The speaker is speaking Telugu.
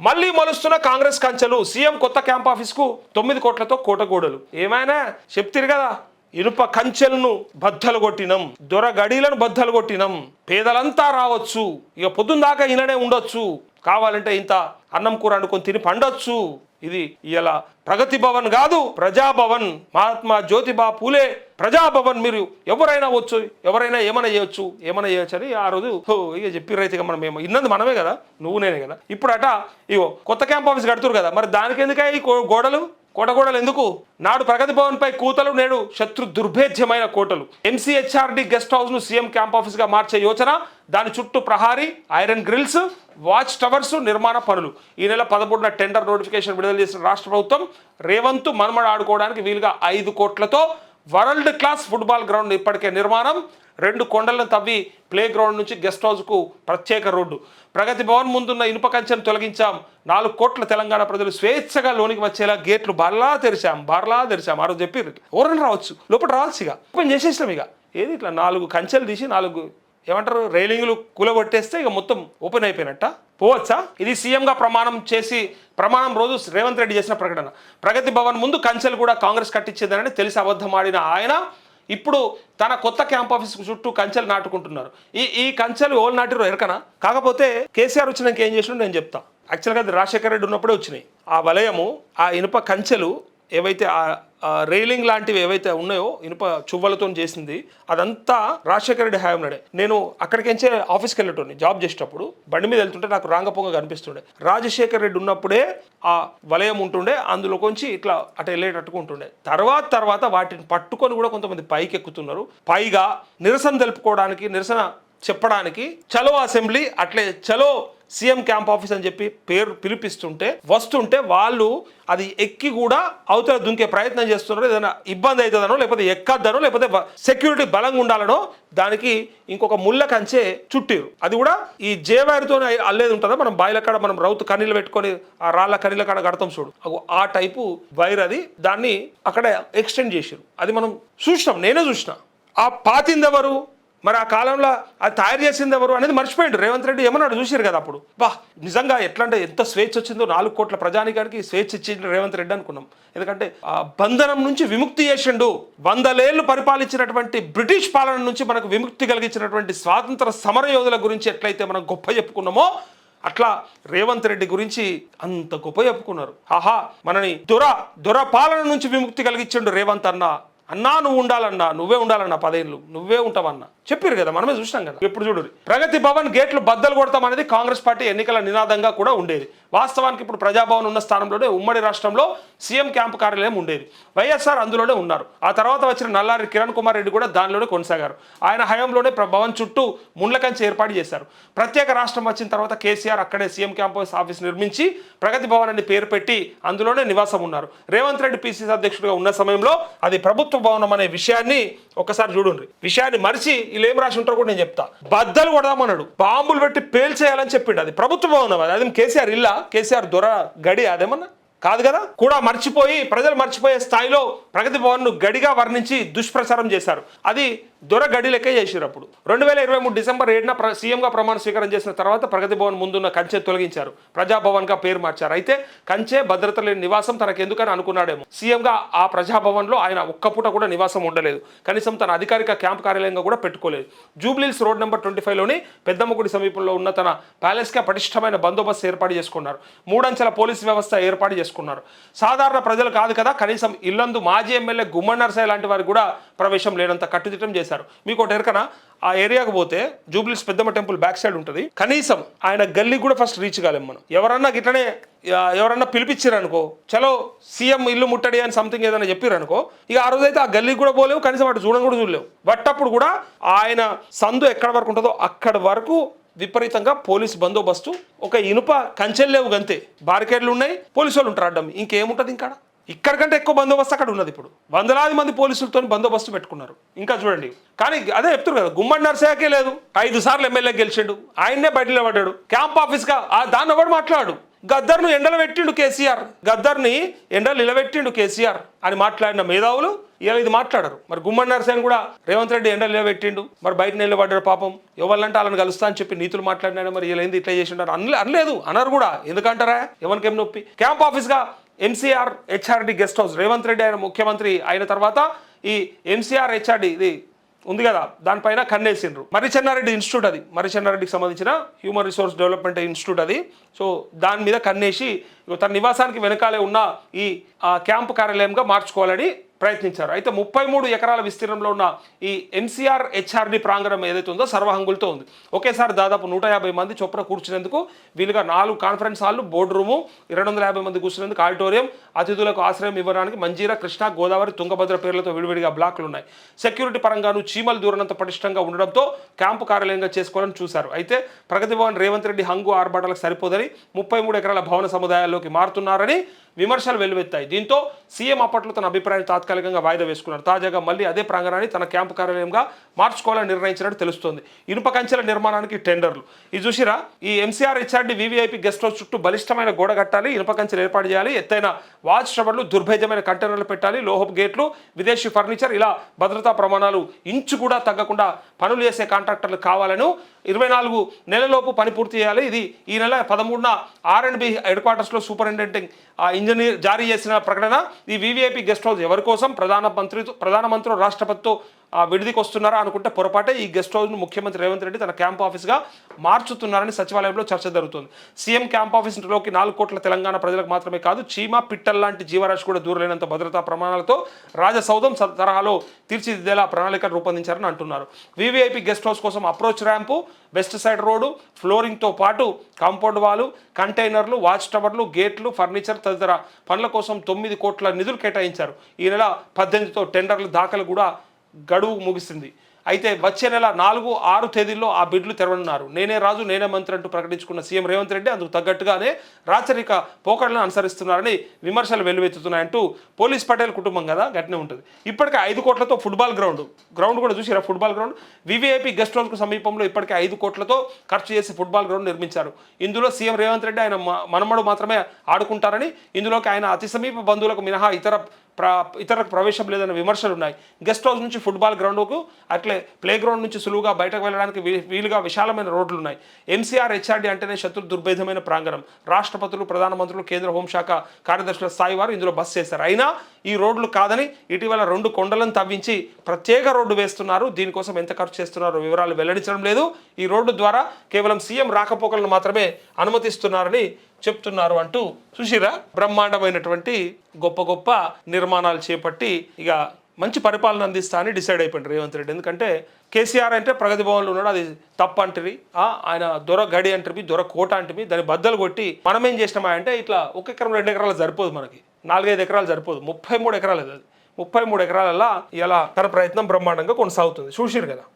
మళ్ళీ మలుస్తున్న కాంగ్రెస్ కంచెలు, సీఎం కొత్త క్యాంప్ ఆఫీస్ కు 9 కోట్లతో కోటగూడలు. ఏమైనా చెప్తిరు కదా, ఇనుప కంచెలను బద్దలు కొట్టినం, దొర గడీలను బద్దలు కొట్టినం, పేదలంతా రావచ్చు, ఇక పొద్దున్న దాకా ఈయననే ఉండొచ్చు, కావాలంటే ఇంత అన్నం కూర వండుకొని తిని పండొచ్చు. ఇది ఇలా ప్రగతి భవన్ కాదు, ప్రజాభవన్. మహాత్మా జ్యోతిబా పూలే ప్రజాభవన్. మీరు ఎవరైనా వచ్చు, ఎవరైనా ఏమైనా చేయొచ్చు అని ఆ రోజు ఇక చెప్పిరైతే మనం ఏమో ఇన్నది మనమే కదా, నువ్వు నేనే కదా. ఇప్పుడు అట ఇగో కొత్త క్యాంప్ ఆఫీస్ కడుతురు కదా, మరి దానికి ఎందుకే ఈ గోడలు, కోటగోడలు ఎందుకు? నాడు ప్రగతి భవన్ పై కూతలు, నేడు శత్రు దుర్భేద్యమైన కోటలు. ఎంసీహెచ్ఆర్డి గెస్ట్ హౌస్ ను సీఎం క్యాంప్ ఆఫీస్ గా మార్చే యోచన, దాని చుట్టూ ప్రహారీ, ఐరన్ గ్రిల్స్, వాచ్ టవర్స్ నిర్మాణ పనులు. ఈ నెల 11న టెండర్ నోటిఫికేషన్ విడుదల చేసిన రాష్ట్ర ప్రభుత్వం రేవంత్ మన్మడ ఆడుకోవడానికి వీలుగా 5 కోట్లతో వరల్డ్ క్లాస్ ఫుట్బాల్ గ్రౌండ్ ఇప్పటికే నిర్మాణం. 2 కొండలను తవ్వి ప్లే గ్రౌండ్ నుంచి గెస్ట్ హౌస్కు ప్రత్యేక రోడ్డు. ప్రగతి భవన్ ముందున్న ఇనుప కంచెను తొలగించాం. 4 కోట్ల తెలంగాణ ప్రజలు స్వేచ్ఛగా లోనికి వచ్చేలా గేట్లు బార్లా తెరిచాం. ఆ రోజు చెప్పి ఎవరైనా రావచ్చు, లోపల రావచ్చు, ఇక ఓపెన్ చేసేసినాం. ఇక ఏది ఇట్లా 4 కంచెలు తీసి 4 ఏమంటారు రైలింగ్లు కూలగొట్టేస్తే ఇక మొత్తం ఓపెన్ అయిపోయినట్ట పోవచ్చా? ఇది సీఎంగా ప్రమాణం రోజు రేవంత్ రెడ్డి చేసిన ప్రకటన. ప్రగతి భవన్ ముందు కంచెలు కూడా కాంగ్రెస్ కట్టించేదని తెలిసి అబద్ధమాడిన ఆయన ఇప్పుడు తన కొత్త క్యాంప్ ఆఫీస్ చుట్టూ కంచెలు నాటుకుంటున్నారు. ఈ కంచెలు ఓళ్ళు నాటిరో ఎరకనా? కాకపోతే కేసీఆర్ వచ్చినాక ఏం చేసినా నేను చెప్తా. యాక్చువల్గా అది రాజశేఖర రెడ్డి ఉన్నప్పుడే వచ్చినాయి. ఆ వలయము, ఆ ఇనుప కంచెలు ఏవైతే ఆ రైలింగ్ లాంటివి ఏవైతే ఉన్నాయో ఇనుప చువ్వలతో చేసింది, అదంతా రాజశేఖర రెడ్డి హయాం నాడే. నేను అక్కడికించే ఆఫీస్కి వెళ్ళేటోని జాబ్ చేసేటప్పుడు బండి మీద వెళ్తుంటే నాకు రాంగపొంగ కనిపిస్తుండే. రాజశేఖర రెడ్డి ఉన్నప్పుడే ఆ వలయం ఉంటుండే, అందులోకొంచి ఇట్లా అటు వెళ్ళేటట్టుగా ఉంటుండే. తర్వాత వాటిని పట్టుకొని కూడా కొంతమంది పైకి ఎక్కుతున్నారు. పైగా నిరసన తెలుపుకోవడానికి, నిరసన చెప్పడానికి చలో అసెంబ్లీ, అట్లే చలో సీఎం క్యాంప్ ఆఫీస్ అని చెప్పి పేరు పిలిపిస్తుంటే వస్తుంటే వాళ్ళు అది ఎక్కి కూడా అవతల దుంకే ప్రయత్నం చేస్తున్నారు. ఏదైనా ఇబ్బంది అవుతుందనో, లేకపోతే ఎక్కద్దనో, లేకపోతే సెక్యూరిటీ బలంగా ఉండాలనో దానికి ఇంకొక ముళ్ళ కంచె చుట్టిరు. అది కూడా ఈ జేవారితో అల్లేది ఉంటుందా, మనం బాయిల కాడ మనం రౌతు కన్నీళ్ళు పెట్టుకొని ఆ రాళ్ళ కన్నీళ్ళ కాడ కడతాం చూడు, ఆ టైపు వైర్ అది. దాన్ని అక్కడ ఎక్స్టెండ్ చేసిరు. అది మనం చూసినాం, నేనే చూసిన. ఆ పాతింది ఎవరు, మరి ఆ కాలంలో అది తయారు చేసింది ఎవరు అనేది మర్చిపోయిండు రేవంత్ రెడ్డి. ఏమన్నాడు చూసారు కదా అప్పుడు. నిజంగా ఎట్లా అంటే ఎంత స్వేచ్ఛ వచ్చిందో, 4 కోట్ల ప్రజానికానికి స్వేచ్ఛ ఇచ్చిండు రేవంత్ రెడ్డి అనుకున్నాం. ఎందుకంటే ఆ బంధనం నుంచి విముక్తి చేసిండు. 100 ఏళ్ళు పరిపాలించినటువంటి బ్రిటిష్ పాలన నుంచి మనకు విముక్తి కలిగించినటువంటి స్వాతంత్ర సమర యోధుల గురించి ఎట్లయితే మనం గొప్ప చెప్పుకున్నామో, అట్లా రేవంత్ రెడ్డి గురించి అంత గొప్ప చెప్పుకున్నారు. ఆహా, మనని దొర పాలన నుంచి విముక్తి కలిగించిండు రేవంత్ అన్నా నువ్వు ఉండాలన్నా, నువ్వే ఉండాలన్నా, 10 ఏళ్ళు నువ్వే ఉంటావన్నా చెప్పారు కదా, మనమే చూసినాం కదా. ఇప్పుడు చూడు, ప్రగతి భవన్ గేట్లు బద్దలు కొడతామనేది కాంగ్రెస్ పార్టీ ఎన్నికల నినాదంగా కూడా ఉండేది. వాస్తవానికి ఇప్పుడు ప్రజాభవన్ ఉన్న స్థానంలోనే ఉమ్మడి రాష్ట్రంలో సీఎం క్యాంపు కార్యాలయం ఉండేది. వైఎస్ఆర్ అందులోనే ఉన్నారు. ఆ తర్వాత వచ్చిన నల్లారి కిరణ్ కుమార్ రెడ్డి కూడా దానిలోనే కొనసాగారు. ఆయన హయాంలోనే భవన్ చుట్టూ ముండ్ల కంచె ఏర్పాటు చేశారు. ప్రత్యేక రాష్ట్రం వచ్చిన తర్వాత కేసీఆర్ అక్కడే సీఎం క్యాంపస్ ఆఫీస్ నిర్మించి ప్రగతి భవన్ అని పేరు పెట్టి అందులోనే నివాసం ఉన్నారు. రేవంత్ రెడ్డి పిసిసి అధ్యక్షుడిగా ఉన్న సమయంలో అది ప్రభుత్వ భవనం అనే విషయాన్ని ఒకసారి చూడండి. విషయాన్ని మరిచి వీళ్ళు ఏం రాసి ఉంటారో కూడా నేను చెప్తా. బద్దలు కొడదామన్నాడు, బాంబులు పెట్టి పేల్చేయాలని చెప్పిండు. అది ప్రభుత్వ భవనం, అది కేసీఆర్ ఇల్లా, కేసీఆర్ దొర గడి అదేమన్నా కాదు కదా. కూడా ప్రజలు మర్చిపోయే స్థాయిలో ప్రగతి భవన్ ను గడిగా వర్ణించి దుష్ప్రచారం చేశారు. అది దొర గడి లెక్క చేసారు. అప్పుడు 2023 డిసెంబర్ 7న సీఎంగా ప్రమాణ స్వీకారం చేసిన తర్వాత ప్రగతి భవన్ ముందున్న కంచె తొలగించారు, ప్రజాభవన్ గా పేరు మార్చారు. అయితే కంచె భద్రత లేని నివాసం తనకు ఎందుకని అనుకున్నాడేమో. సీఎంగా ఆ ప్రజాభవన్ లో ఆయన ఒక్క పూట కూడా నివాసం ఉండలేదు. కనీసం తన అధికారిక క్యాంప్ కార్యాలయంగా కూడా పెట్టుకోలేదు. జూబ్లీహిల్స్ రోడ్ నెంబర్ 25లోని పెద్దమ్మగుడి సమీపంలో ఉన్న తన ప్యాలెస్ గా పటిష్టమైన బందోబస్తు ఏర్పాటు చేసుకున్నారు. 3 అంచెల పోలీసు వ్యవస్థ ఏర్పాటు చేసుకున్నారు. సాధారణ ప్రజలు కాదు కదా, కనీసం ఇల్లందు మాజీ ఎమ్మెల్యే గుమ్మడి నరసయ్య లాంటి వారికి కూడా ప్రవేశం లేనంత కట్టుదిట్టం చేశారు. మీకు ఒకటి ఎరకనా, ఆ ఏరియాకు పోతే జూబ్లీహిల్స్ పెద్దమ్మ టెంపుల్ బ్యాక్ సైడ్ ఉంటుంది. కనీసం ఆయన గల్లీ కూడా ఫస్ట్ రీచ్ కాలేం మనం. ఎవరన్నా పిలిపించారనుకో, చలో సీఎం ఇల్లు ముట్టడి అని సంథింగ్ ఏదైనా చెప్పారనుకో, ఇక ఆ రోజైతే ఆ గల్లీ కూడా పోలేవు, కనీసం అటు చూడలేవు. బట్టప్పుడు కూడా ఆయన సందు ఎక్కడ వరకు ఉంటుందో అక్కడ వరకు విపరీతంగా పోలీసు బందోబస్తు. ఒక ఇనుప కంచెలు లేవు, గంతే బారికేడ్లు ఉన్నాయి, పోలీసు వాళ్ళు ఉంటారు అడ్డం. ఇంకేముంటుంది ఇంకా? ఇక్కడికంటే ఎక్కువ బందోబస్తు అక్కడ ఉన్నది. ఇప్పుడు 100,000 మంది పోలీసులతో బందోబస్తు పెట్టుకున్నారు. ఇంకా చూడండి, కానీ అదే చెప్తారు కదా, గుమ్మడి నరసయ్యకే లేదు, 5 సార్లు ఎమ్మెల్యే గెలిచాడు, ఆయన్నే బయటలో పడ్డాడు. క్యాంప్ ఆఫీస్గా దాన్ని ఎవడు మాట్లాడు. గద్దర్ను ఎండలు పెట్టిండు కేసీఆర్, గద్దర్ని ఎండలు నిలబెట్టిండు కేసీఆర్ అని మాట్లాడిన మేధావులు ఇలా ఇది మాట్లాడరు. మరి గుమ్మడి నరసింహన్ కూడా రేవంత్ రెడ్డి ఎండలు నిలబెట్టిండు, మరి బయట నిలబడ్డాడు పాపం, ఎవరినంటే వాళ్ళని కలుస్తా అని చెప్పి నీతులు మాట్లాడినాడు, మరి ఇలా ఏంది ఇట్లా చేసిండారు అనలేదు, అనరు కూడా. ఎందుకంటారా, ఎవరికేం నొప్పి. క్యాంప్ ఆఫీస్గా MCR HRD guest house, Revanth Reddy ఆయన ముఖ్యమంత్రి అయిన తర్వాత ఈ ఎంసీఆర్ హెచ్ఆర్డి ఇది ఉంది కదా, దానిపైన కన్నేసిండ్రు. మర్రిచెన్నారెడ్డి ఇన్స్టిట్యూట్, అది మర్రిచెన్నారెడ్డికి సంబంధించిన హ్యూమన్ రిసోర్స్ డెవలప్మెంట్ ఇన్స్టిట్యూట్ అది. సో దాని మీద కన్నేసి తన నివాసానికి వెనకాలే ఉన్న ఈ క్యాంపు కార్యాలయంగా మార్చుకోవాలని ప్రయత్నించారు. అయితే 33 ఎకరాల విస్తీర్ణంలో ఉన్న ఈ ఎంసీఆర్ హెచ్ఆర్డి ప్రాంగణం ఏదైతే ఉందో సర్వహంగులతో ఉంది. ఒకేసారి దాదాపు 150 మంది చొప్పున కూర్చునేందుకు వీలుగా 4 కాన్ఫరెన్స్ హాల్లు, బోర్డు రూము, 250 మంది కూర్చునేందుకు ఆడిటోరియం, అతిథులకు ఆశ్రయం ఇవ్వడానికి మంజీరా, కృష్ణా, గోదావరి, తుంగభద్ర పేర్లతో విడివిడిగా బ్లాక్లు ఉన్నాయి. సెక్యూరిటీ పరంగాను చీమలు దూరనంత పటిష్టంగా ఉండడంతో క్యాంపు కార్యాలయంగా చేసుకోవాలని చూశారు. అయితే ప్రగతి భవన్ రేవంత్ రెడ్డి హంగు ఆర్భాటాలకు సరిపోదని 33 ఎకరాల భవన సముదాయాల్లోకి మారుతున్నారని విమర్శలు వెల్లువెత్తాయి. దీంతో సీఎం అప్పట్లో తన అభిప్రాయాన్ని తాత్కాలికంగా వాయిదా వేసుకున్నారు. తాజాగా మళ్ళీ అదే ప్రాంగణాన్ని తన క్యాంపు కార్యాలయంగా మార్చుకోవాలని నిర్ణయించినట్టు తెలుస్తోంది. ఇనుప కంచెల నిర్మాణానికి టెండర్లు. ఇది చూసిరా, ఈ MCR HRD VVIP guest house చుట్టూ బలిష్టమైన గోడ కట్టాలి, ఇనుప కంచెలు ఏర్పాటు చేయాలి, ఎత్తైన వాచ్ టవర్లు, దుర్భేద్యమైన కంటైనర్లు పెట్టాలి, లోహపు గేట్లు, విదేశీ ఫర్నిచర్, ఇలా భద్రతా ప్రమాణాలు ఇంచు కూడా తగ్గకుండా పనులు చేసే కాంట్రాక్టర్లు కావాలను 24 నెలలలోపు పని పూర్తి చేయాలి. ఇది ఈ నెల 13న R&B హెడ్ క్వార్టర్స్లో సూపరింటెండెంట్ ఇంజనీర్ జారీ చేసిన ప్రకటన. ఈ వీవీఐపీ గెస్ట్ హౌస్ ఎవరి కోసం? ప్రధానమంత్రులు రాష్ట్రపతితో విడిదికి వస్తున్నారా అనుకుంటే పొరపాటే. ఈ గెస్ట్ హౌస్ను ముఖ్యమంత్రి రేవంత్ రెడ్డి తన క్యాంప్ ఆఫీస్గా మార్చుతున్నారని సచివాలయంలో చర్చ జరుగుతుంది. సీఎం క్యాంప్ ఆఫీస్లోకి 4 కోట్ల తెలంగాణ ప్రజలకు మాత్రమే కాదు, చీమ, పిట్టల్ లాంటి జీవరాశి కూడా దూరలేనంత భద్రతా ప్రమాణాలతో రాజసౌధం తరహాలో తీర్చిదిద్దేలా ప్రణాళికను రూపొందించారని అంటున్నారు. వీవీఐపీ గెస్ట్ హౌస్ కోసం approach ramp, west side road, ఫ్లోరింగ్తో పాటు కాంపౌండ్ వాలు, కంటైనర్లు, వాచ్ టవర్లు, గేట్లు, ఫర్నిచర్ తదితర పనుల కోసం 9 కోట్ల నిధులు కేటాయించారు. ఈ నెల 18తో టెండర్లు దాఖలు కూడా గడువు ముగిసింది. అయితే వచ్చే నెల 4, 6 తేదీల్లో ఆ బిడ్లు తెరవనున్నారు. నేనే రాజు నేనే మంత్రి అంటూ ప్రకటించుకున్న సీఎం రేవంత్ రెడ్డి అందుకు తగ్గట్టుగానే రాచరిక పోకడలను అనుసరిస్తున్నారని విమర్శలు వెల్లువెత్తుతున్నాయంటూ పోలీస్ పటేల్ కుటుంబం కదా గట్టినే ఉంటుంది. ఇప్పటికే 5 కోట్లతో ఫుట్బాల్ గ్రౌండ్ కూడా చూసిరా, ఫుట్బాల్ గ్రౌండ్ వీవీఐపీ గెస్ట్ హౌస్కు సమీపంలో ఇప్పటికే 5 కోట్లతో ఖర్చు చేసి ఫుట్బాల్ గ్రౌండ్ నిర్మించారు. ఇందులో సీఎం రేవంత్ రెడ్డి ఆయన మనమడు మాత్రమే ఆడుకుంటారని, ఇందులోకి ఆయన అతి సమీప బంధువులకు మినహా ఇతరులకు ప్రవేశం లేదన్న విమర్శలు ఉన్నాయి. గెస్ట్ హౌస్ నుంచి ఫుట్బాల్ గ్రౌండ్కు, అట్లే ప్లే గ్రౌండ్ నుంచి సులువుగా బయటకు వెళ్ళడానికి వీలుగా విశాలమైన రోడ్లు ఉన్నాయి. ఎంసీఆర్ హెచ్ఆర్డి అంటేనే శత్రు దుర్భేదమైన ప్రాంగణం. రాష్ట్రపతులు, ప్రధానమంత్రులు, కేంద్ర హోంశాఖ కార్యదర్శుల స్థాయి వారు ఇందులో బస్ చేశారు. అయినా ఈ రోడ్లు కాదని ఇటీవల 2 కొండలను తవ్వించి ప్రత్యేక రోడ్డు వేస్తున్నారు. దీనికోసం ఎంత ఖర్చు చేస్తున్నారో వివరాలు వెల్లడించడం లేదు. ఈ రోడ్డు ద్వారా కేవలం సీఎం రాకపోకలను మాత్రమే అనుమతిస్తున్నారని చెప్తున్నారు అంటూ సుశీరా బ్రహ్మాండమైనటువంటి గొప్ప నిర్మాణాలు చేపట్టి ఇక మంచి పరిపాలన అందిస్తా అని డిసైడ్ అయిపోయింది రేవంత్ రెడ్డి. ఎందుకంటే కేసీఆర్ అంటే ప్రగతి భవన్లో ఉన్నాడు, అది తప్పు అంటవి, ఆయన దొర గడి అంటవి, దొర కోట అంటవి, దాన్ని బద్దలు కొట్టి మనం ఏం చేసినామా అంటే ఇట్లా 1 ఎకరం 2 ఎకరాలు సరిపోదు, మనకి 4-5 ఎకరాలు సరిపోదు, 33 ఎకరాలు అది. 33 ఎకరాలలో ఇలా తన ప్రయత్నం బ్రహ్మాండంగా కొనసాగుతుంది. చూసిరు కదా.